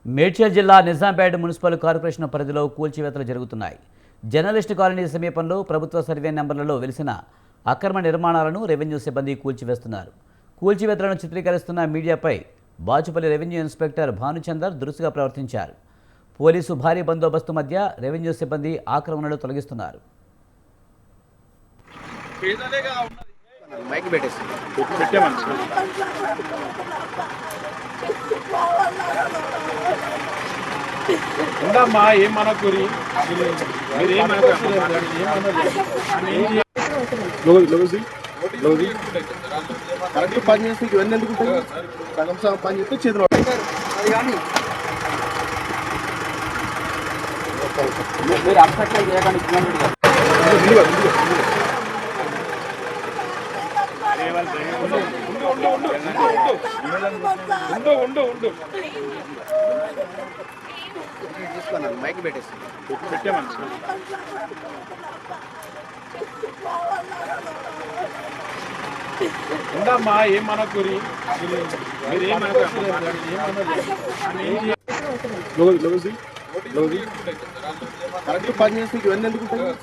మేడ్చల్ జిల్లా Nizampet municipal corporation పరిధిలో కూల్చివేతలు జరుగుతున్నాయి. జర్నలిస్ట్ కాలనీ సమీపంలో ప్రభుత్వ సర్వే నెంబర్లలో వెలిసిన అక్రమ నిర్మాణాలను రెవెన్యూ సిబ్బంది కూల్చివేస్తున్నారు. కూల్చివేతలను చిత్రీకరిస్తున్న మీడియాపై బాచుపల్లి రెవెన్యూ ఇన్స్పెక్టర్ భానుచందర్ దురుసుగా ప్రవర్తించారు. పోలీసు భారీ బందోబస్తు మధ్య రెవెన్యూ సిబ్బంది ఆక్రమణలు తొలగిస్తున్నారు. ఉండమ్మా ఏమనకూరి కరెక్ట్ పని చేస్తే ఇవన్నీ ఎందుకు ఉంటాయి? సగం సగం పని చేస్తే చేతులు మీరు అప్సెట్ చేయడానికి తీసుకున్నాను మైక్ పెట్టేసి పెట్టామని ఉండమ్మా ఏమనకూరి కరెక్ట్ పని చేస్తే ఇవన్నీ ఎందుకు ఉంటాయి?